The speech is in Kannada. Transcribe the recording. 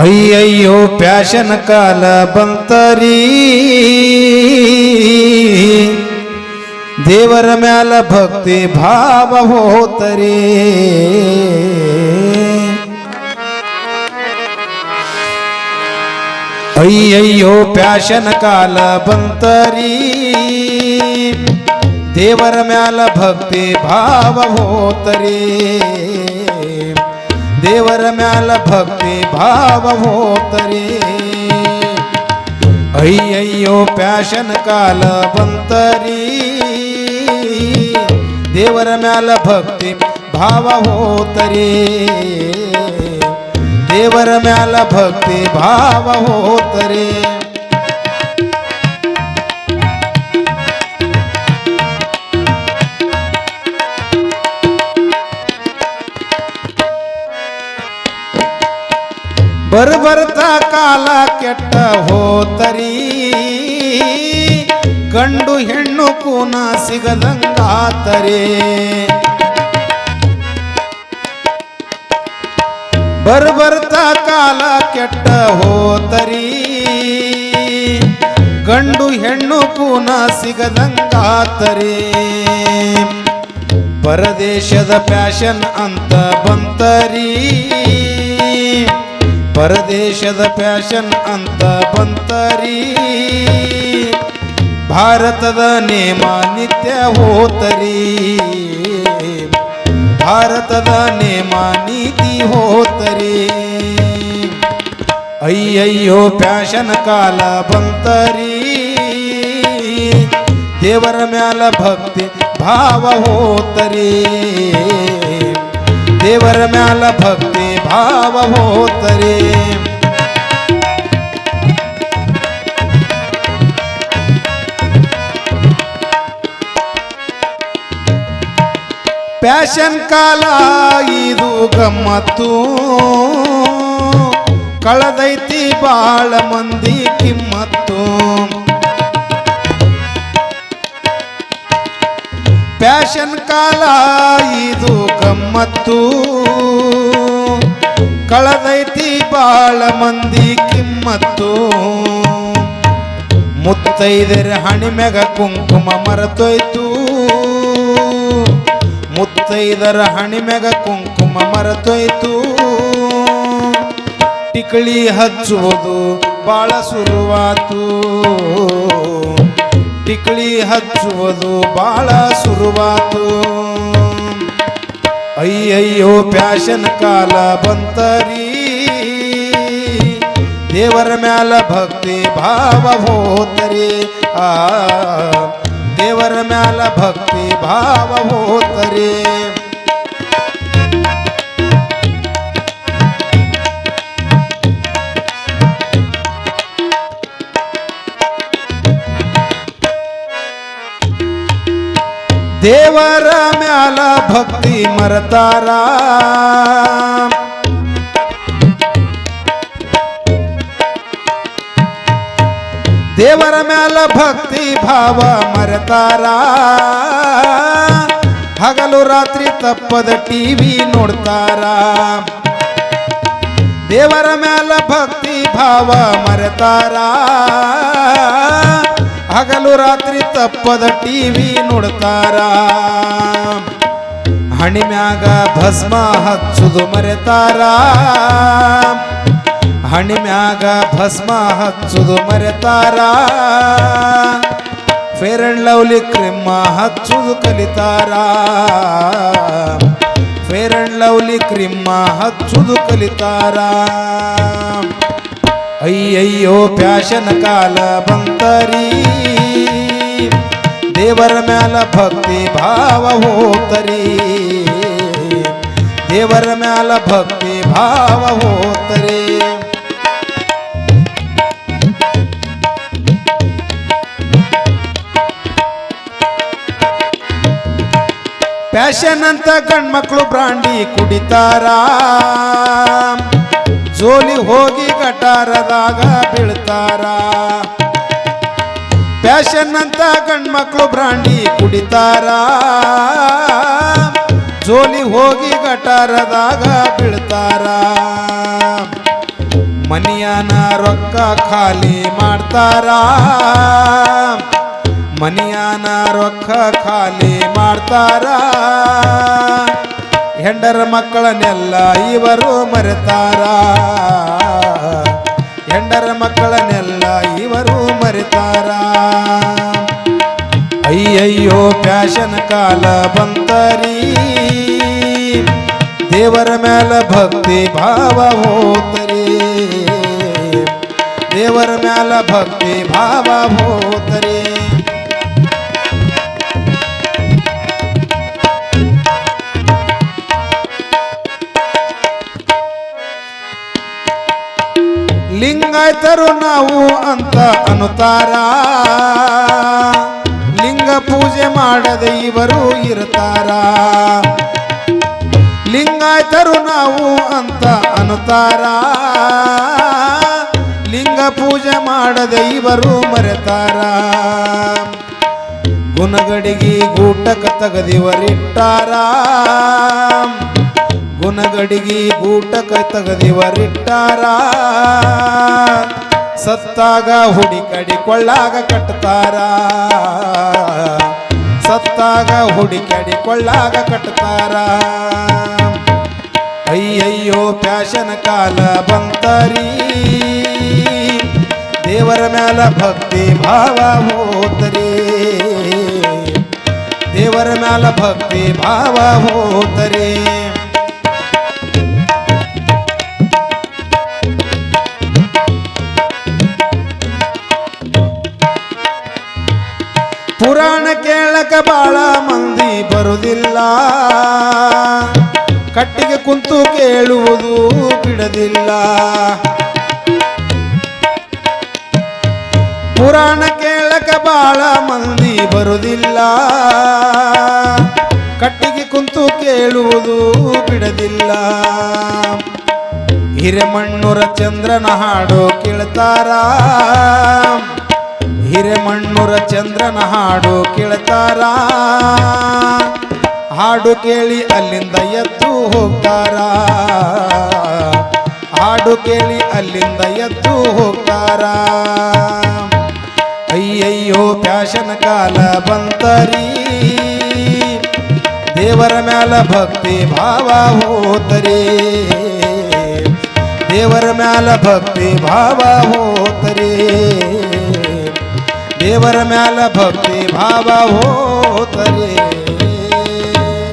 ಅಯ್ಯಯ್ಯೋ ಪ್ಯಾಶನ್ ಕಾಲ ಬಂತರಿ ದೇವರ ಮ್ಯಾಲ ಭಕ್ತಿ ಭಾವ ಹೋತರಿ ಅಯ್ಯಯ್ಯೋ ಪ್ಯಾಶನ್ ಕಾಲ ಬಂತರಿ ದೇವರ ಮ್ಯಾಲ ಭಕ್ತಿ ಭಾವ ಹೋತರಿ ದೇವರ ಮ್ಯಾಲ ಭಕ್ತಿ ಭಾವ ಹೋತರಿ ಅಯ್ಯಯ್ಯೋ ಪ್ಯಾಶನ್ ಕಾಲ ಬಂತರಿ ದೇವರ ಮ್ಯಾಲ ಭಕ್ತಿ ಭಾವ ಹೋತರಿ ದೇವರ ಮ್ಯಾಲ ಭಕ್ತಿ ಭಾವ ಹೋತರಿ ಬರ್ಬರ್ತಾ ಕಾಲ ಕೆಟ್ಟ ಹೋತರಿ ಗಂಡು ಹೆಣ್ಣು ಕೂನ ಸಿಗದಂಗಾತರಿ ಬರ್ಬರ್ತಾ ಕಾಲ ಕೆಟ್ಟ ಹೋತರಿ ಗಂಡು ಹೆಣ್ಣು ಕೂನ ಸಿಗದಂಗಾತರಿ ಪರದೇಶದ ಪ್ಯಾಶನ್ ಅಂತ ಬಂತರಿ ಪರದೇಶದ ಪ್ಯಾಶನ್ ಅಂತ ಬಂತರಿ ಭಾರತದ ನೇಮ ನಿತ್ಯ ಹೋತರಿ ಭಾರತದ ನೇಮ ನೀತಿ ಹೋತರಿ ಅಯ್ಯಯ್ಯೋ ಪ್ಯಾಶನ್ ಕಾಲ ಬಂತರಿ ದೇವರ ಮ್ಯಾಲ ಭಕ್ತಿ ಭಾವ ಹೋತರಿ ದೇವರ ಮ್ಯಾಲ ಭಕ್ತಿ ಭಾವ ಹೋತರಿ ಪ್ಯಾಶನ್ ಕಾಲ ಇದು ಗಮ್ಮತ್ತು ಕಳೆದೈತಿ ಬಾಳ ಮಂದಿ ಕಿಮ್ಮತ್ತು ಪ್ಯಾಶನ್ ಕಾಲ ಇದು ಗಮ್ಮತ್ತು ಕಳೆದೈತಿ ಬಾಳ ಮಂದಿ ಕಿಮ್ಮತ್ತು ಮುತ್ತೈದರ ಹಣಿಮೆಗ ಕುಂಕುಮ ಮರೆತೋಯ್ತು ಮುತ್ತೈದರ ಹಣಿಮೆಗ ಕುಂಕುಮ ಮರೆತೋಯ್ತು ಟಿಕಳಿ ಹಚ್ಚುವುದು ಬಾಳ ಶುರುವಾತು ಟಿಕಳಿ ಹಚ್ಚುವುದು ಬಾಳ ಶುರುವಾತು ಅಯ್ಯಯ್ಯೋ ಪ್ಯಾಶನ್ ಕಾಲ ಬಂತರಿ ದೇವರ ಮ್ಯಾಲ ಭಕ್ತಿ ಭಾವ ಹೋತರಿ ದೇವರ ಮ್ಯಾಲ ಭಕ್ತಿ ಭಾವ ಹೋತರಿ ದೇವರ ಮ್ಯಾಲ ಭಕ್ತಿ ಮರತಾರ ದೇವರ ಮ್ಯಾಲ ಭಕ್ತಿ ಭಾವ ಮರತಾರ ಹಗಲು ರಾತ್ರಿ ತಪ್ಪದ ಟಿವಿ ನೋಡ್ತಾರ ದೇವರ ಮ್ಯಾಲ ಭಕ್ತಿ ಭಾವ ಮರತಾರ ಹಗಲು ರಾತ್ರಿ ತಪ್ಪದ ಟಿವಿ ನೋಡ್ತಾರ ಹಣಿಮ್ಯಾಗ ಭಸ್ಮ ಹಚ್ಚುದು ಮರೆತಾರ ಹಣಿಮ್ಯಾಗ ಭಸ್ಮ ಹಚ್ಚುದು ಮರೆತಾರ ಫೇರ್ ಅಂಡ್ ಲವ್ಲಿ ಕ್ರಿಮ್ಮ ಹಚ್ಚುದು ಕಲಿತಾರ ಫೇರ್ ಅಂಡ್ ಲವ್ಲಿ ಕ್ರಿಮ್ಮ ಹಚ್ಚುದು ಕಲಿತಾರ ಅಯ್ಯಯ್ಯೋ ಪ್ಯಾಶನ್ ಕಾಲ ಬಂತರಿ ದೇವರ ಮ್ಯಾಲ ಭಕ್ತಿ ಭಾವ ಹೋತರಿ ದೇವರ ಮ್ಯಾಲ ಭಕ್ತಿ ಭಾವ ಹೋತರಿ ಪ್ಯಾಶನ್ ಅಂತ ಗಂಡ್ಮಕ್ಳು ಬ್ರಾಂಡಿ ಕುಡಿತಾರ ಜೋಲಿ ಹೋಗಿ ಗಟಾರದಾಗ ಬೀಳ್ತಾರ ಪ್ಯಾಶನ್ ಅಂತ ಗಂಡ್ಮಕ್ಳು ಬ್ರಾಂಡಿ ಕುಡಿತಾರ ಜೋಲಿ ಹೋಗಿ ಗಟಾರದಾಗ ಬೀಳ್ತಾರ ಮನಿಯಾನ ರೊಕ್ಕ ಖಾಲಿ ಮಾಡ್ತಾರ ಮನಿಯಾನ ರೊಕ್ಕ ಖಾಲಿ ಮಾಡ್ತಾರ ಹೆಂಡರ ಮಕ್ಕಳನ್ನೆಲ್ಲ ಇವರು ಮರೆತಾರ ಹೆಂಡರ ಮಕ್ಕಳನ್ನೆಲ್ಲ ಇವರು ಮರೆತಾರ ಅಯ್ಯಯ್ಯೋ ಪ್ಯಾಶನ್ ಕಾಲ ಬಂತರಿ ದೇವರ ಮೇಲೆ ಭಕ್ತಿ ಭಾವ ಹೋತರಿ ದೇವರ ಮೇಲೆ ಭಕ್ತಿ ಭಾವ ಹೋತರಿ ಲಿಂಗಾಯತರು ನಾವು ಅಂತ ಅನ್ನುತ್ತಾರ ಲಿಂಗ ಪೂಜೆ ಮಾಡದೆ ಇವರು ಇರ್ತಾರ ಲಿಂಗಾಯತರು ನಾವು ಅಂತ ಅನ್ನುತ್ತಾರ ಲಿಂಗ ಪೂಜೆ ಮಾಡದೆ ಇವರು ಮರೆತಾರ ಗುಣಗಡಿಗೆ ಗೂಟಕ ತಗದಿವರಿಟ್ಟಾರ ಗುಣಗಡಿಗೆ ಗೂಟಕ ತಗದಿವರಿಟ್ಟಾರ ಸತ್ತಾಗ ಹುಡಿಕಡಿ ಕೊಳ್ಳಾಗ ಕಟ್ತಾರ ಸತ್ತಾಗ ಹುಡಿಕಡಿ ಕೊಳ್ಳಾಗ ಕಟ್ತಾರ ಅಯ್ಯಯ್ಯೋ ಪ್ಯಾಶನ್ ಕಾಲ ಬಂತರಿ ದೇವರ ಮ್ಯಾಲ ಭಕ್ತಿ ಭಾವ ಹೋತರಿ ದೇವರ ಮ್ಯಾಲ ಭಕ್ತಿ ಭಾವ ಹೋತರಿ ಪುರಾಣ ಕೇಳಕ ಬಾಳ ಮಂದಿ ಬರುವುದಿಲ್ಲ ಕಟ್ಟಿಗೆ ಕುಂತು ಕೇಳುವುದು ಬಿಡದಿಲ್ಲ ಪುರಾಣ ಕೇಳಕ ಬಾಳ ಮಂದಿ ಬರುವುದಿಲ್ಲ ಕಟ್ಟಿಗೆ ಕುಂತು ಕೇಳುವುದು ಬಿಡದಿಲ್ಲ ಹಿರೇಮಣ್ಣೂರ ಚಂದ್ರನ ಹಾಡು ಕೇಳ್ತಾರ ಹಿರೇಮಣ್ಣೂರ ಚಂದ್ರನ ಹಾಡು ಕೇಳ್ತಾರ ಹಾಡು ಕೇಳಿ ಅಲ್ಲಿಂದ ಎದ್ದು ಹೋಗ್ತಾರ ಹಾಡು ಕೇಳಿ ಅಲ್ಲಿಂದ ಎದ್ದು ಹೋಗ್ತಾರ ಅಯ್ಯಯ್ಯೋ ಪ್ಯಾಶನ್ ಕಾಲ ಬಂತರಿ ದೇವರ ಮ್ಯಾಲ ಭಕ್ತಿ ಭಾವ ಹೋತರಿ ದೇವರ ಮ್ಯಾಲ ಭಕ್ತಿ ಭಾವ ಹೋತರಿ ದೇವರ ಮ್ಯಾಲ ಭಕ್ತಿ ಭಾವ ಹೋತರಿ